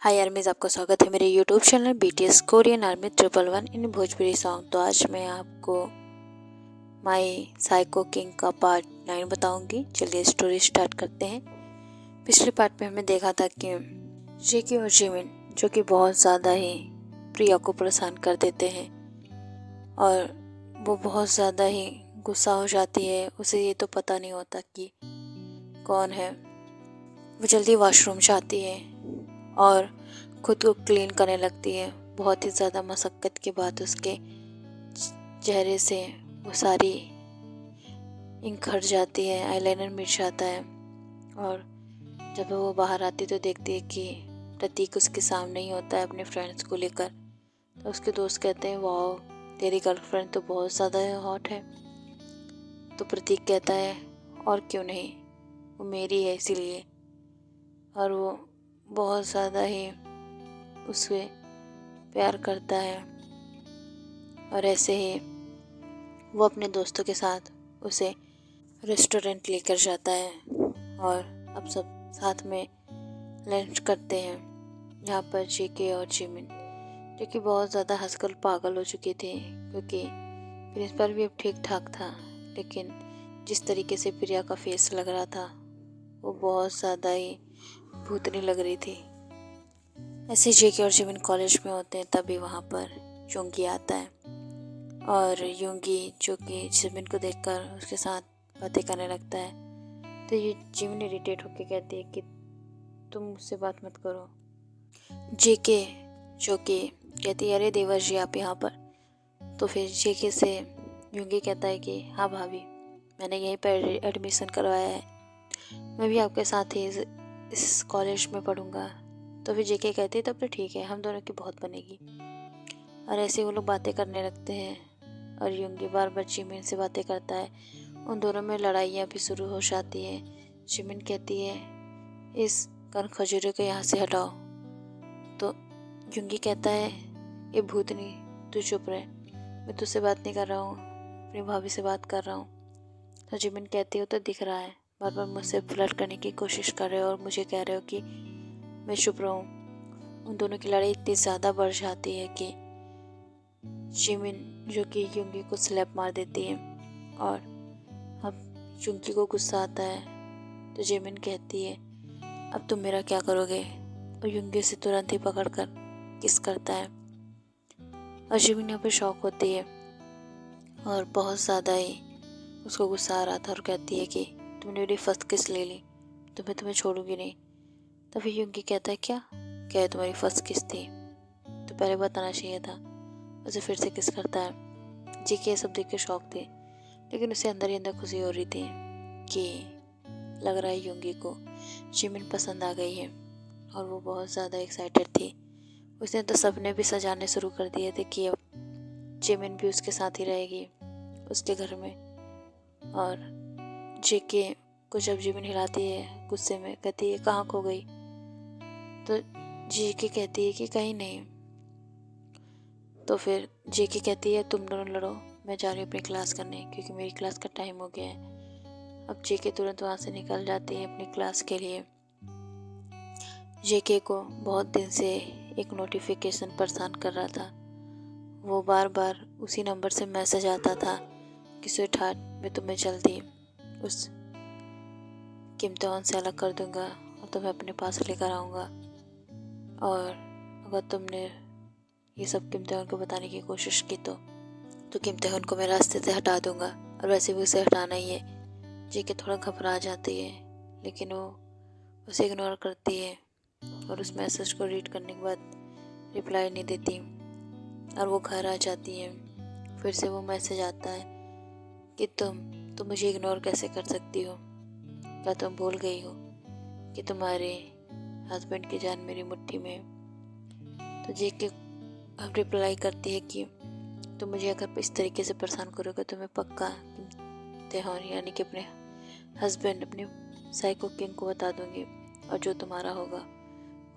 हाय आर्मीज, आपका स्वागत है मेरे YouTube channel BTS Korean army 111 इन भोजपुरी सॉन्ग। तो आज मैं आपको माय साइको किंग का पार्ट 9 बताऊंगी। चलिए स्टोरी स्टार्ट करते हैं। पिछले पार्ट में हमने देखा था कि जेके और जिमिन जो कि बहुत ज़्यादा ही प्रिया को परेशान कर देते हैं और वो बहुत ज़्यादा ही गुस्सा हो जाती है। उसे ये तो पता नहीं होता कि कौन है। वो जल्दी वॉशरूम जाती है और खुद को क्लीन करने लगती है। बहुत ही ज़्यादा मशक्क़त के बाद उसके चेहरे से वो सारी इंक हट जाती है, आईलाइनर मिट जाता है। और जब वो बाहर आती तो देखती है कि प्रतीक उसके सामने ही होता है अपने फ्रेंड्स को लेकर। तो उसके दोस्त कहते हैं, वाह तेरी गर्लफ्रेंड तो बहुत ज़्यादा हॉट है। तो प्रतीक कहता है, और क्यों नहीं, वो मेरी है इसीलिए। और वो बहुत ज़्यादा ही उससे प्यार करता है। और ऐसे ही वो अपने दोस्तों के साथ उसे रेस्टोरेंट लेकर जाता है और अब सब साथ में लंच करते हैं। यहाँ पर जेके और जिमिन जो कि बहुत ज़्यादा हंसकर पागल हो चुके थे, क्योंकि प्रिंसिपल भी अब ठीक ठाक था, लेकिन जिस तरीके से प्रिया का फेस लग रहा था वो बहुत ज़्यादा ही भूतनी लग रही थी। ऐसे जेके और जिमिन कॉलेज में होते हैं, तभी वहाँ पर योंगी आता है और योंगी जो कि जिमिन को देखकर उसके साथ बातें करने लगता है। तो ये जिमिन इरिटेट होकर कहती है कि तुम मुझसे बात मत करो। जेके जो कि कहती है, अरे देवर जी आप यहाँ पर। तो फिर जेके से योंगी कहता है कि हाँ भाभी, मैंने यहीं पर एडमिशन करवाया है, मैं भी आपके साथ ही इस कॉलेज में पढ़ूंगा। तो फिर जेके कहती है, तब तो ठीक है, हम दोनों की बहुत बनेगी। और ऐसे वो लोग बातें करने लगते हैं और योंगी बार बार जिमिन से बातें करता है। उन दोनों में लड़ाइयाँ भी शुरू हो जाती हैं। जिमिन कहती है, इस कन खजूरे को यहाँ से हटाओ। तो योंगी कहता है, ये भूतनी तू चुप रहे, मैं तुझसे बात नहीं कर रहा हूँ, अपनी भाभी से बात कर रहा हूँ। तो जिमिन कहती हो, तो दिख रहा है, बार बार मुझसे फ्लर्ट करने की कोशिश कर रहे हो और मुझे कह रहे हो कि मैं चुप रहूँ। उन दोनों की लड़ाई इतनी ज़्यादा बढ़ जाती है कि जिमिन जो कि योंगी को स्लैप मार देती है। और अब योंगी को गुस्सा आता है तो जिमिन कहती है, अब तुम मेरा क्या करोगे। और योंगी से तुरंत ही पकड़कर किस करता है और जिमिन यहाँ पे शॉक होती है और बहुत ज़्यादा ही उसको गुस्सा आ रहा था और कहती है कि तुमने मेरी फर्स्ट किस ले ली, तो मैं तुम्हें छोड़ूंगी नहीं। तभी योंगी कहता है, क्या ये तुम्हारी फर्स्ट किस थी, तो पहले बताना चाहिए था। उसे फिर से किस करता है। जी के ये सब देख के शौक थे, लेकिन उसे अंदर ही अंदर खुशी हो रही थी कि लग रहा है योंगी को जिमिन पसंद आ गई है और वो बहुत ज़्यादा एक्साइटेड थी। उसने तो सपने भी सजाने शुरू कर दिए थे कि अब जिमिन भी उसके साथ ही रहेगी उसके घर में। और जेके को जब जिमिन हिलाती है गुस्से में, कहती है, कहाँ खो गई। तो जेके कहती है कि कहीं नहीं। तो फिर जेके कहती है, तुम दोनों लड़ो, मैं जा रही हूँ अपनी क्लास करने, क्योंकि मेरी क्लास का टाइम हो गया है। अब जेके तुरंत वहाँ से निकल जाती है अपनी क्लास के लिए। जेके को बहुत दिन से एक नोटिफिकेशन परेशान कर रहा था। वो बार बार उसी नंबर से मैसेज आता था कि स्वीटहार्ट, मैं तुम्हें जल्दी उस किम्तान से अलग कर दूंगा और तुम्हें अपने पास लेकर आऊँगा, और अगर तुमने ये सब किम्तान को बताने की कोशिश की तो किम्तान को मैं रास्ते से हटा दूंगा, और वैसे भी उसे हटाना ही है। जेके थोड़ा घबरा जाती है, लेकिन वो उसे इग्नोर करती है और उस मैसेज को रीड करने के बाद रिप्लाई नहीं देती और वो घर आ जाती है। फिर से वो मैसेज आता है कि तुम मुझे इग्नोर कैसे कर सकती हो, क्या तुम भूल गई हो कि तुम्हारे हस्बैंड की जान मेरी मुट्ठी में है। तो जेके अब रिप्लाई करती है कि तुम मुझे अगर इस तरीके से परेशान करोगे तो मैं पक्का त्योहार यानी कि अपने हस्बैंड, अपने साइको किंग को बता दूंगी, और जो तुम्हारा होगा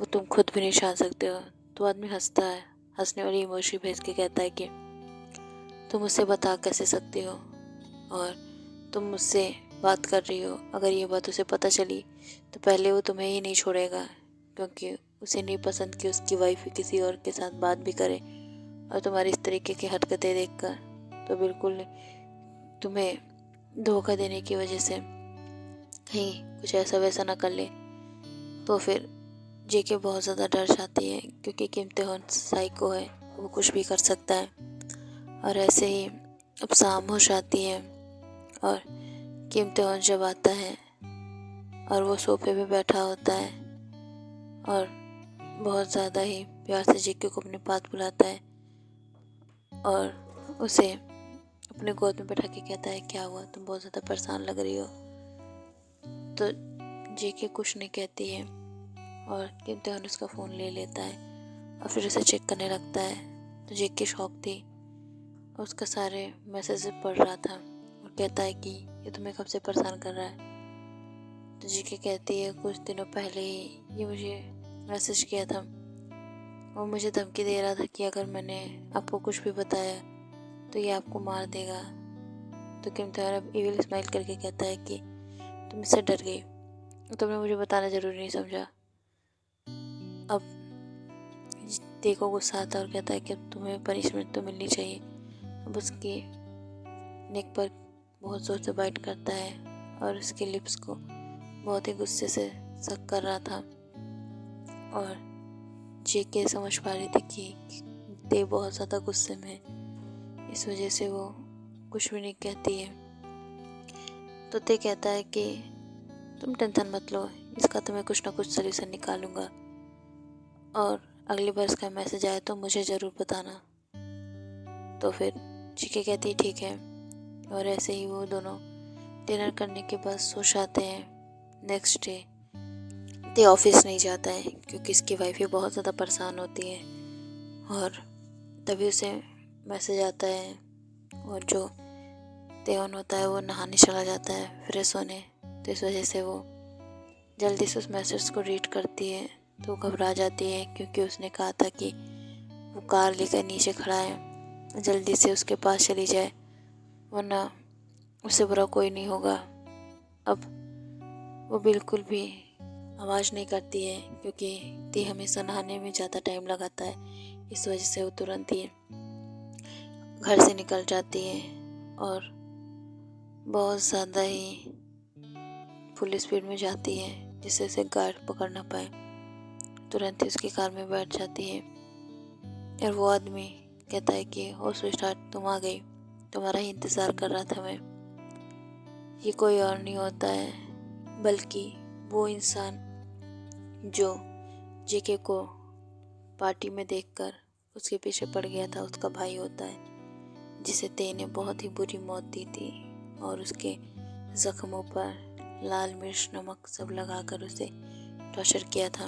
वो तुम खुद भी नहीं जान सकते हो। तो आदमी हंसता है, हंसने वाली इमोजी भेज के कहता है कि तुम मुझसे बता कैसे सकती हो, और तुम मुझसे बात कर रही हो, अगर ये बात उसे पता चली तो पहले वो तुम्हें ही नहीं छोड़ेगा, क्योंकि उसे नहीं पसंद कि उसकी वाइफ किसी और के साथ बात भी करे, और तुम्हारी इस तरीके की हरकतें देखकर तो बिल्कुल तुम्हें धोखा देने की वजह से कहीं कुछ ऐसा वैसा ना कर ले। तो फिर जेके बहुत ज़्यादा डर जाती है, क्योंकि किम तेहन साइको है, वो कुछ भी कर सकता है। और ऐसे ही अब शाम हो जाती है और किम तेहन जब आता है और वो सोफे पे बैठा होता है और बहुत ज़्यादा ही प्यार से जेके को अपने पास बुलाता है और उसे अपने गोद में बैठा के कहता है, क्या हुआ, तुम बहुत ज़्यादा परेशान लग रही हो। तो जेके कुछ नहीं कहती है और किम तेहन उसका फ़ोन ले लेता है और फिर उसे चेक करने लगता है। तो जेके शॉक थी, उसका सारे मैसेज पढ़ रहा था और कहता है कि ये तुम्हें कब से परेशान कर रहा है। तो जेके कहती है, कुछ दिनों पहले ही ये मुझे मैसेज किया था और मुझे धमकी दे रहा था कि अगर मैंने आपको कुछ भी बताया तो ये आपको मार देगा। तो किम तेहन अब इविल स्माइल करके कहता है कि तुम इससे डर गई, तुमने मुझे बताना ज़रूरी नहीं समझा। अब देखो गुस्सा आता है और कहता है कि अब तुम्हें पनिशमेंट तो मिलनी चाहिए। अब उसकी नेक पर बहुत ज़ोर से बाइट करता है और उसके लिप्स को बहुत ही गुस्से से सक कर रहा था। और जेके समझ पा रही थी कि ते बहुत ज़्यादा गुस्से में है, इस वजह से वो कुछ भी नहीं कहती है। तो ते कहता है कि तुम टेंशन मत लो, इसका तो मैं कुछ ना कुछ सलूशन निकालूंगा, और अगली बार इसका मैसेज आए तो मुझे ज़रूर बताना। तो फिर जेके कहती है ठीक है, और ऐसे ही वो दोनों डिनर करने के बाद सो जाते हैं। नेक्स्ट डे ते ऑफिस नहीं जाता है क्योंकि इसकी वाइफ ही बहुत ज़्यादा परेशान होती है, और तभी उसे मैसेज आता है और जो तेहन होता है वो नहाने चला जाता है फ्रेश होने। तो इस वजह से वो जल्दी से उस मैसेज को रीड करती है तो घबरा जाती है, क्योंकि उसने कहा था कि वो कार लेकर नीचे खड़ा है, जल्दी से उसके पास चली जाए वरना उससे बुरा कोई नहीं होगा। अब वो बिल्कुल भी आवाज़ नहीं करती है क्योंकि ते हमेशा नहाने में ज़्यादा टाइम लगाता है, इस वजह से वो तुरंत ही घर से निकल जाती है और बहुत ज़्यादा ही फुल स्पीड में जाती है जिससे उसे गार्ड पकड़ ना पाए। तुरंत ही उसकी कार में बैठ जाती है और वो आदमी कहता है कि ओ स्वीटहार्ट, तुम आ गई, तुम्हारा ही इंतज़ार कर रहा था मैं। ये कोई और नहीं होता है बल्कि वो इंसान जो जेके को पार्टी में देखकर उसके पीछे पड़ गया था, उसका भाई होता है, जिसे ते ने बहुत ही बुरी मौत दी थी और उसके ज़ख्मों पर लाल मिर्च नमक सब लगाकर उसे टॉर्चर किया था।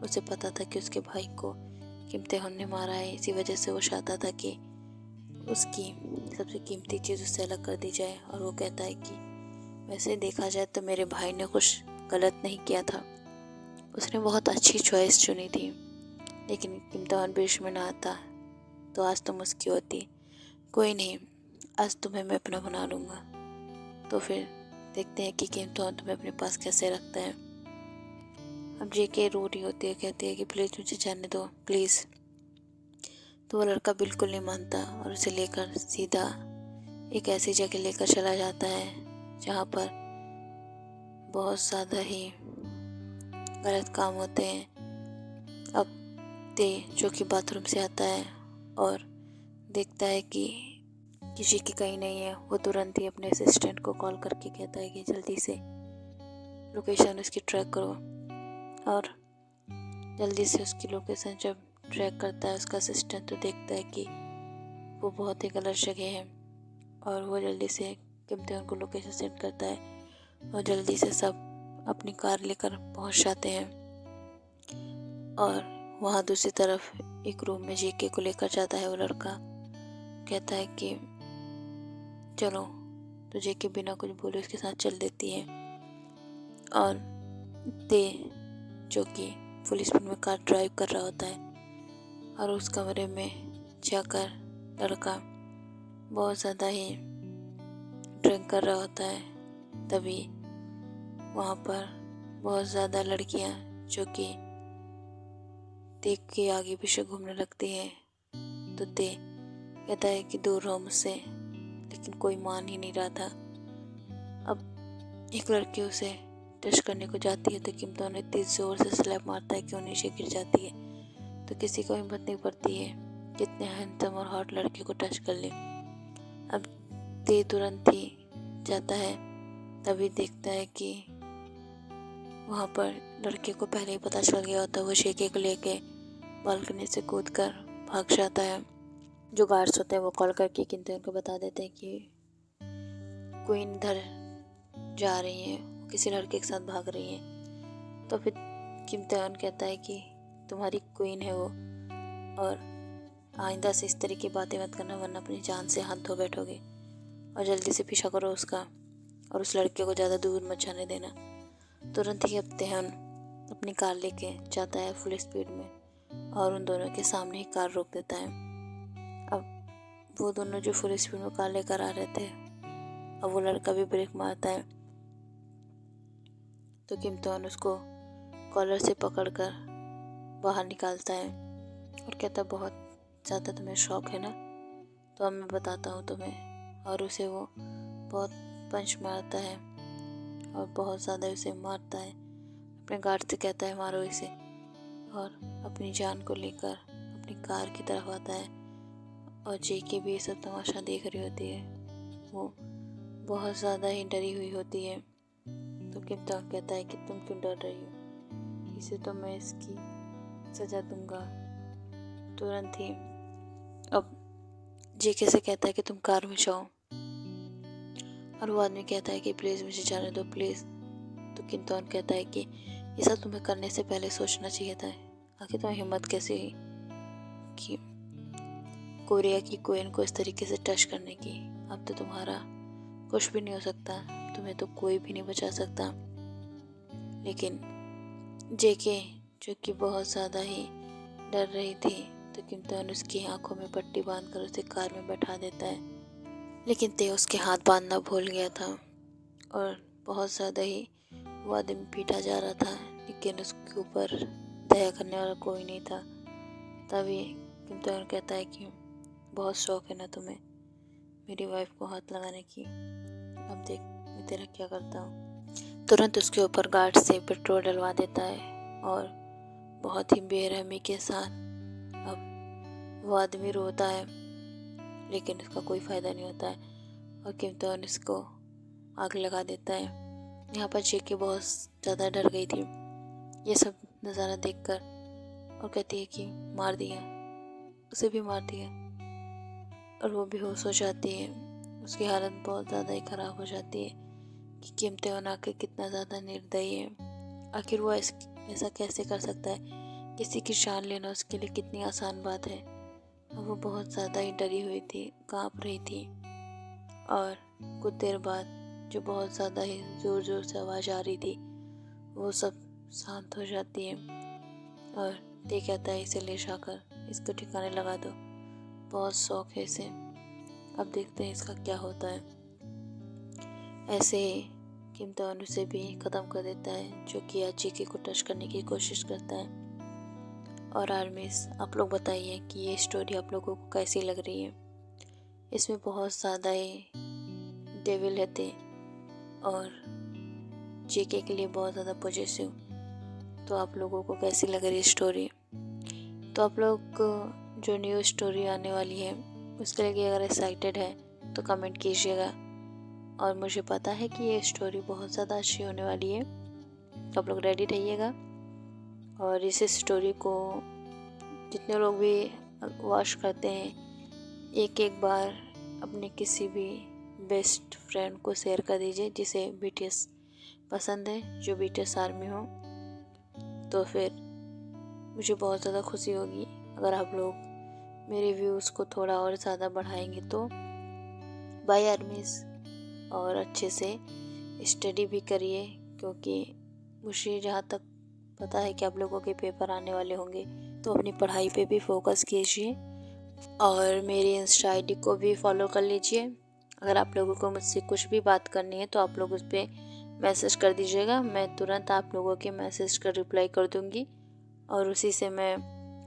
उसे पता था कि उसके भाई को किम तेहन ने मारा है, इसी वजह से वो चाहता था कि उसकी सबसे कीमती चीज़ उससे अलग कर दी जाए। और वो कहता है कि वैसे देखा जाए तो मेरे भाई ने कुछ गलत नहीं किया था, उसने बहुत अच्छी चॉइस चुनी थी, लेकिन किम तेहन बीच में ना आता तो आज तुम उसकी होती। कोई नहीं, आज तुम्हें मैं अपना बना लूँगा। तो फिर देखते हैं कि किम तेहन तुम्हें अपने पास कैसे रखता है। अब जेके रो रही होती है, कहती है कि प्लीज़ मुझे जाने दो प्लीज़। तो वो लड़का बिल्कुल नहीं मानता और उसे लेकर सीधा एक ऐसी जगह लेकर चला जाता है जहाँ पर बहुत ज़्यादा ही गलत काम होते हैं। अब ते जो कि बाथरूम से आता है और देखता है कि जेके कहीं नहीं है, वो तुरंत ही अपने असिस्टेंट को कॉल करके कहता है कि जल्दी से लोकेशन उसकी ट्रैक करो। और जल्दी से उसकी लोकेशन जब ट्रैक करता है उसका असिस्टेंट, तो देखता है कि वो बहुत ही गलत जगह है, और वो जल्दी से किम तेहन को लोकेशन सेंड करता है और जल्दी से सब अपनी कार लेकर पहुंच जाते हैं। और वहाँ दूसरी तरफ एक रूम में जेके को लेकर जाता है वो लड़का, कहता है कि चलो, तो जेके बिना कुछ बोले उसके साथ चल देती है। और ते जो कि फुल स्पीड में कार ड्राइव कर रहा होता है और उस कमरे में जाकर लड़का बहुत ज़्यादा ही ड्रिंक कर रहा होता है। तभी वहाँ पर बहुत ज़्यादा लड़कियाँ जो कि देख के आगे पीछे घूमने लगती है। तो ते कहता है कि दूर रहो मुझसे, लेकिन कोई मान ही नहीं रहा था। अब एक लड़की उसे टच करने को जाती है तो किम तो इतनी जोर से स्लैप मारता है कि वो नीचे गिर जाती है। तो किसी को हिम्मत नहीं पड़ती है कितने हैंडसम और हॉट लड़के को टच कर ले। अब ते तुरंत ही जाता है, तभी देखता है कि वहाँ पर लड़के को पहले ही पता चल गया होता है। वो शेके को लेके बालकनी से कूद कर भाग जाता है। जो गार्ड्स होते हैं वो कॉल करके किम तो उनको बता देते हैं कि क्वीन इधर जा रही है, किसी लड़के के साथ भाग रही है। तो फिर किम तो कहता है कि तुम्हारी क्वीन है वो, और आइंदा से इस तरह की बातें मत करना वरना अपनी जान से हाथ धो बैठोगे, और जल्दी से पीछा करो उसका, और उस लड़के को ज़्यादा दूर मत जाने देना। तुरंत ही अब तेहन अपनी कार लेके जाता है फुल स्पीड में, और उन दोनों के सामने ही कार रोक देता है। अब वो दोनों जो फुल स्पीड में कार लेकर आ रहे थे, अब वो लड़का भी ब्रेक मारता है। तो किम तो उसको कॉलर से पकड़कर बाहर निकालता है और कहता है बहुत ज़्यादा तुम्हें शौक है ना, तो अब मैं बताता हूँ तुम्हें। और उसे वो बहुत पंच मारता है और बहुत ज़्यादा उसे मारता है। अपने गार्ड से कहता है मारो इसे, और अपनी जान को लेकर अपनी कार की तरफ आता है। और जेके भी ये सब तमाशा देख रही होती है, वो बहुत ज़्यादा ही डरी हुई होती है। तो किम तो कहता है कि तुम क्यों डर रही हो, इसे तो मैं इसकी सज़ा दूंगा। तुरंत ही अब जेके से कहता है कि तुम कार में जाओ, और वो आदमी कहता है कि प्लीज़ मुझे जाने दो प्लीज़। तो किम तो कहता है कि ये सब तुम्हें करने से पहले सोचना चाहिए था, आखिर तुम्हें हिम्मत कैसे हुई कि कोरिया की क्वीन को इस तरीके से टच करने की। अब तो तुम्हारा कुछ भी नहीं हो सकता, तुम्हें तो कोई भी नहीं बचा सकता। लेकिन जेके जो कि बहुत ज़्यादा ही डर रही थी, तो किम तो उसकी आंखों में पट्टी बांधकर उसे कार में बैठा देता है। लेकिन ते उसके हाथ बांधना भूल गया था, और बहुत ज़्यादा ही वो आदमी पीटा जा रहा था, लेकिन उसके ऊपर दया करने वाला कोई नहीं था। तभी किम तो कहता है कि बहुत शौक है ना तुम्हें मेरी वाइफ को हाथ लगाने की, अब देख मैं तेरा क्या करता हूँ। तुरंत उसके ऊपर गार्ड से पेट्रोल डलवा देता है, और बहुत ही बेरहमी के साथ अब वो आदमी रोता है, लेकिन उसका कोई फ़ायदा नहीं होता है, और किम तो उसको आग लगा देता है। यहाँ पर जेके बहुत ज़्यादा डर गई थी ये सब नज़ारा देखकर, और कहती है कि मार दिया, उसे भी मार दिया, और वो बेहोश हो जाती है। उसकी हालत बहुत ज़्यादा ही ख़राब हो जाती है कि किम तो आखिर कितना ज़्यादा निर्दयी है, आखिर वो ऐसा कैसे कर सकता है। किसी की जान लेना उसके लिए कितनी आसान बात है। और वो बहुत ज़्यादा ही डरी हुई थी, कांप रही थी, और कुछ देर बाद जो बहुत ज़्यादा ही ज़ोर ज़ोर से आवाज़ आ रही थी वो सब शांत हो जाती है। और ते कहता है इसे ले जाकर इसको ठिकाने लगा दो, बहुत शौक है इसे, अब देखते हैं इसका क्या होता है। ऐसे ही किम तो उसे भी ख़त्म कर देता है, जो कि जेके को टच करने की कोशिश करता है। और आर्मीज आप लोग बताइए कि ये स्टोरी आप लोगों को कैसी लग रही है। इसमें बहुत ज़्यादा ही डेविल रहते और जेके के लिए बहुत ज़्यादा पॉजिटिव। तो आप लोगों को कैसी लग रही है स्टोरी। तो आप लोग जो न्यू स्टोरी आने वाली है उसके लिए अगर एक्साइटेड है तो कमेंट कीजिएगा, और मुझे पता है कि ये स्टोरी बहुत ज़्यादा अच्छी होने वाली है, तो आप लोग रेडी रहिएगा। और इस स्टोरी को जितने लोग भी वॉच करते हैं एक एक बार अपने किसी भी बेस्ट फ्रेंड को शेयर कर दीजिए जिसे बीटीएस पसंद है, जो बीटीएस आर्मी हो। तो फिर मुझे बहुत ज़्यादा खुशी होगी अगर आप लोग मेरे व्यूज़ को थोड़ा और ज़्यादा बढ़ाएंगे। तो बाय आर्मीज़, और अच्छे से स्टडी भी करिए, क्योंकि मुझे जहाँ तक पता है कि आप लोगों के पेपर आने वाले होंगे, तो अपनी पढ़ाई पे भी फोकस कीजिए। और मेरी इंस्टा आईडी को भी फॉलो कर लीजिए। अगर आप लोगों को मुझसे कुछ भी बात करनी है तो आप लोग उस पर मैसेज कर दीजिएगा, मैं तुरंत आप लोगों के मैसेज का रिप्लाई कर दूँगी, और उसी से मैं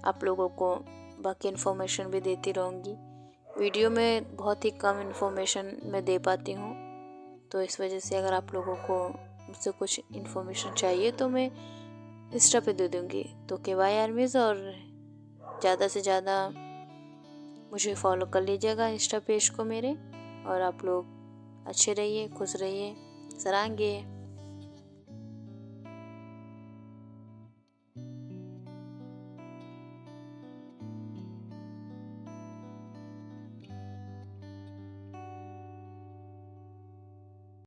आप लोगों को बाकी इन्फॉर्मेशन भी देती रहूँगी। वीडियो में बहुत ही कम इन्फॉर्मेशन मैं दे पाती हूँ, तो इस वजह से अगर आप लोगों को मुझसे कुछ इन्फॉर्मेशन चाहिए तो मैं इंस्टा पे दे दूँगी। तो KY आर्मीज़, और ज़्यादा से ज़्यादा मुझे फॉलो कर लीजिएगा इंस्टा पेज को मेरे। और आप लोग अच्छे रहिए, खुश रहिए, सरांगे।